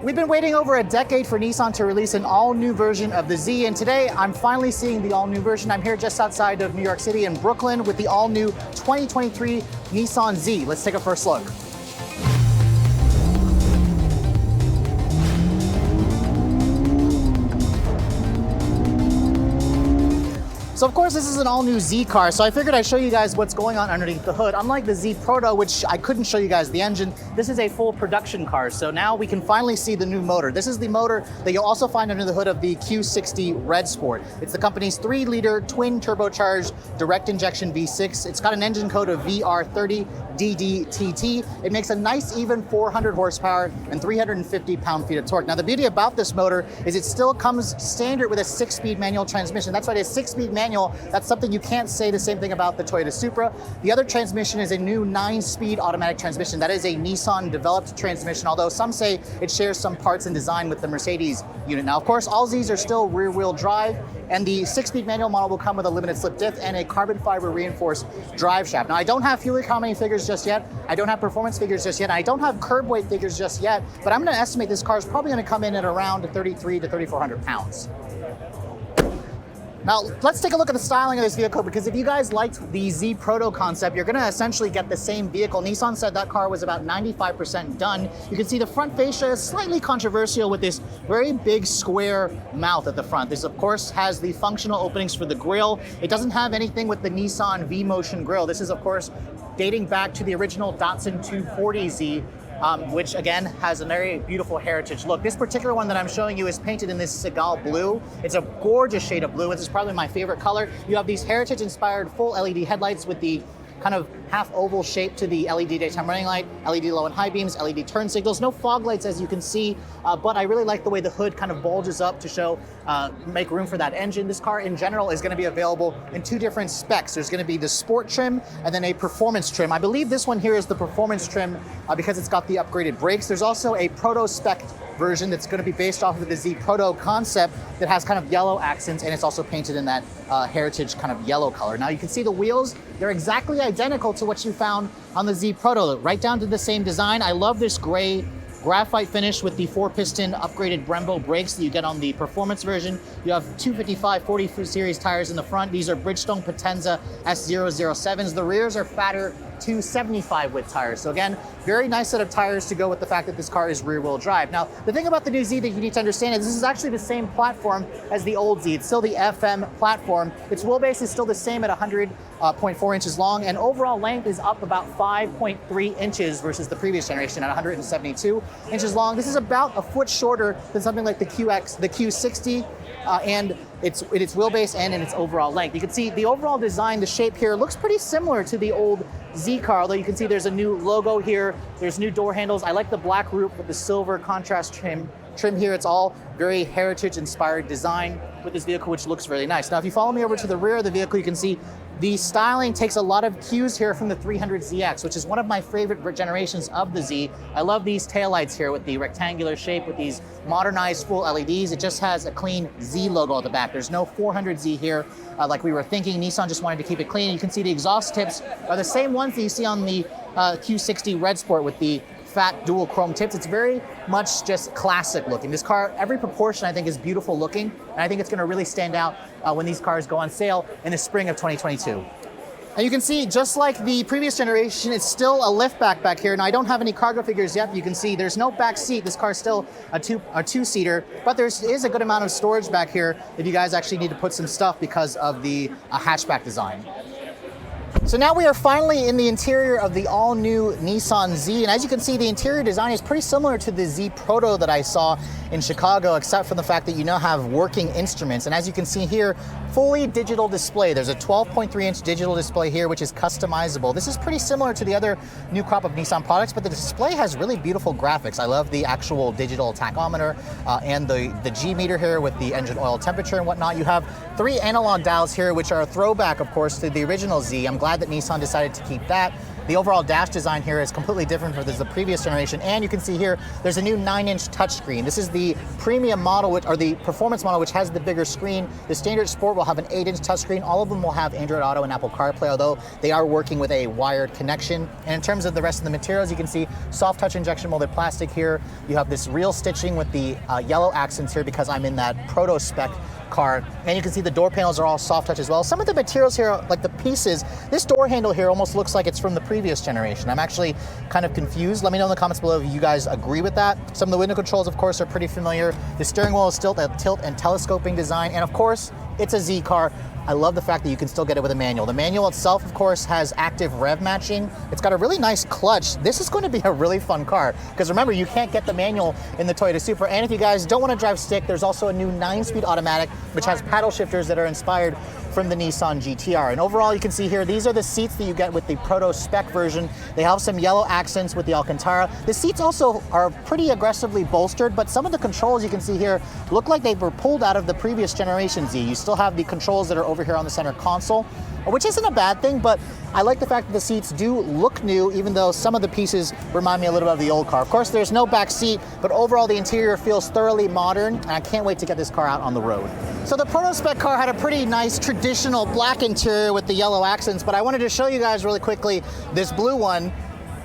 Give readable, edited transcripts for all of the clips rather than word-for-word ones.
We've been waiting over a decade for Nissan to release an all-new version of the Z, and today I'm finally seeing the all-new version. I'm here just outside of New York City in Brooklyn with the all-new 2023 Nissan Z. Let's take a first look. So of course this is an all-new Z car, so I figured I'd show you guys what's going on underneath the hood. Unlike the Z Proto, which I couldn't show you guys the engine, this is a full production car, so now we can finally see the new motor. This is the motor that you'll also find under the hood of the Q60 Red Sport. It's the company's 3-liter twin turbocharged direct injection V6. It's got an engine code of VR30 DDTT. It makes a nice even 400 horsepower and 350 pound-feet of torque. Now the beauty about this motor is it still comes standard with a 6-speed manual transmission. That's right, a 6-speed manual. That's something you can't say the same thing about the Toyota Supra. The other transmission is a new 9-speed automatic transmission. That is a Nissan-developed transmission, although some say it shares some parts and design with the Mercedes unit. Now, of course, all Zs are still rear-wheel drive, and the 6-speed manual model will come with a limited slip diff and a carbon fiber reinforced drive shaft. Now, I don't have fuel economy figures just yet. I don't have performance figures just yet. I don't have curb weight figures just yet, but I'm going to estimate this car is probably going to come in at around 3,300 to 3,400 pounds. Now, let's take a look at the styling of this vehicle, because if you guys liked the Z Proto concept, you're gonna essentially get the same vehicle. Nissan said that car was about 95% done. You can see the front fascia is slightly controversial with this very big square mouth at the front. This, of course, has the functional openings for the grille. It doesn't have anything with the Nissan V-Motion grille. This is, of course, dating back to the original Datsun 240Z, which again has a very beautiful heritage look. This particular one that I'm showing you is painted in this Seagal blue. It's a gorgeous shade of blue. This is probably my favorite color. You have these heritage-inspired full LED headlights with the kind of half oval shape to the LED daytime running light, LED low and high beams, LED turn signals, no fog lights as you can see, but I really like the way the hood kind of bulges up to show, make room for that engine. This car in general is going to be available in 2 different specs. There's going to be the sport trim and then a performance trim. I believe this one here is the performance trim because it's got the upgraded brakes. There's also a proto spec version that's going to be based off of the Z Proto concept that has kind of yellow accents, and it's also painted in that heritage kind of yellow color. Now you can see the wheels, they're exactly identical to what you found on the Z Proto, right down to the same design. I love this gray graphite finish with the 4-piston upgraded Brembo brakes that you get on the performance version. You have 255 40 series tires in the front. These are Bridgestone Potenza S007s. The rears are fatter 275 width tires. So again, very nice set of tires to go with the fact that this car is rear-wheel drive. Now, the thing about the new Z that you need to understand is this is actually the same platform as the old Z. It's still the FM platform. Its wheelbase is still the same at 100.4 inches long, and overall length is up about 5.3 inches versus the previous generation at 172 inches long. This is about a foot shorter than something like the Q60, and its wheelbase and in its overall length. You can see the overall design, the shape here looks pretty similar to the old Z car, although you can see there's a new logo here, there's new door handles. I like the black roof with the silver contrast trim here. It's all very heritage inspired design with this vehicle, which looks really nice. Now, if you follow me over to the rear of the vehicle, you can see the styling takes a lot of cues here from the 300ZX, which is one of my favorite generations of the Z. I love these taillights here with the rectangular shape with these modernized full LEDs. It just has a clean Z logo at the back. There's no 400Z here like we were thinking. Nissan just wanted to keep it clean. You can see the exhaust tips are the same ones that you see on the Q60 Red Sport with the fat dual chrome tips. It's very much just classic looking. This car, every proportion I think is beautiful looking, and I think it's going to really stand out when these cars go on sale in the spring of 2022. And you can see, just like the previous generation, it's still a liftback back here. Now, I don't have any cargo figures yet, but you can see there's no back seat. This car is still a two-seater, but there is a good amount of storage back here if you guys actually need to put some stuff because of the hatchback design. So now we are finally in the interior of the all-new Nissan Z, and as you can see, the interior design is pretty similar to the Z Proto that I saw in Chicago, except for the fact that you now have working instruments. And as you can see here, fully digital display. There's a 12.3-inch digital display here, which is customizable. This is pretty similar to the other new crop of Nissan products, but the display has really beautiful graphics. I love the actual digital tachometer and the G meter here with the engine oil temperature and whatnot. You have 3 analog dials here, which are a throwback, of course, to the original Z. I'm glad that Nissan decided to keep that. The overall dash design here is completely different from the previous generation, and you can see here there's a new 9-inch touchscreen. This is the premium model, or the performance model, which has the bigger screen. The standard Sport will have an 8-inch touchscreen. All of them will have Android Auto and Apple CarPlay, although they are working with a wired connection. And in terms of the rest of the materials, you can see soft touch injection molded plastic here. You have this real stitching with the yellow accents here because I'm in that proto spec car, and you can see the door panels are all soft touch as well. Some of the materials here, like the pieces, this door handle here almost looks like it's from the previous generation. I'm actually kind of confused. Let me know in the comments below if you guys agree with that. Some of the window controls, of course, are pretty familiar. The steering wheel is still a tilt and telescoping design, and of course, it's a Z car. I love the fact that you can still get it with a manual. The manual itself, of course, has active rev matching. It's got a really nice clutch. This is going to be a really fun car, because remember, you can't get the manual in the Toyota Supra. And if you guys don't want to drive stick, there's also a new 9-speed automatic, which has paddle shifters that are inspired from the Nissan GTR. And overall, you can see here, these are the seats that you get with the proto spec version. They have some yellow accents with the Alcantara. The seats also are pretty aggressively bolstered, but some of the controls you can see here look like they were pulled out of the previous generation Z. You still have the controls that are over here on the center console, which isn't a bad thing, but I like the fact that the seats do look new, even though some of the pieces remind me a little bit of the old car. Of course, there's no back seat, but overall the interior feels thoroughly modern, and I can't wait to get this car out on the road. So the proto spec car had a pretty nice traditional black interior with the yellow accents, but I wanted to show you guys really quickly this blue one.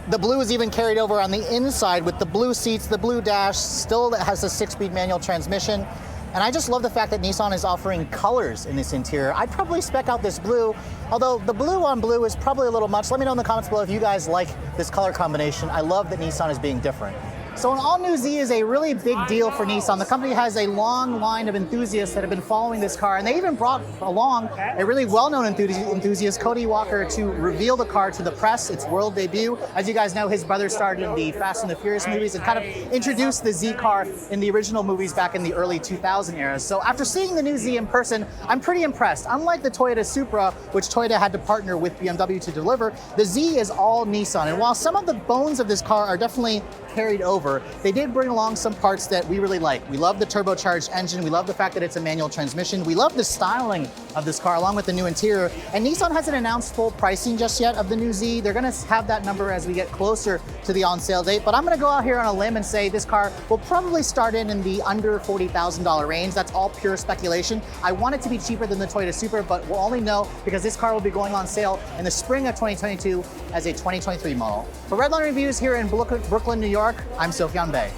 The blue is even carried over on the inside with the blue seats, the blue dash, still has a 6-speed manual transmission. And I just love the fact that Nissan is offering colors in this interior. I'd probably spec out this blue, although the blue on blue is probably a little much. Let me know in the comments below if you guys like this color combination. I love that Nissan is being different. So an all-new Z is a really big deal for Nissan. The company has a long line of enthusiasts that have been following this car, and they even brought along a really well-known enthusiast, Cody Walker, to reveal the car to the press, its world debut. As you guys know, his brother starred in the Fast and the Furious movies and kind of introduced the Z car in the original movies back in the early 2000 era. So after seeing the new Z in person, I'm pretty impressed. Unlike the Toyota Supra, which Toyota had to partner with BMW to deliver, the Z is all Nissan. And while some of the bones of this car are definitely carried over, they did bring along some parts that we really like. We love the turbocharged engine. We love the fact that it's a manual transmission. We love the styling of this car along with the new interior. And Nissan hasn't announced full pricing just yet of the new Z. They're gonna have that number as we get closer to the on-sale date. But I'm gonna go out here on a limb and say this car will probably start in the under $40,000 range. That's all pure speculation. I want it to be cheaper than the Toyota Supra, but we'll only know because this car will be going on sale in the spring of 2022 as a 2023 model. For Redline Reviews here in Brooklyn, New York, I'm Sofyan Bey.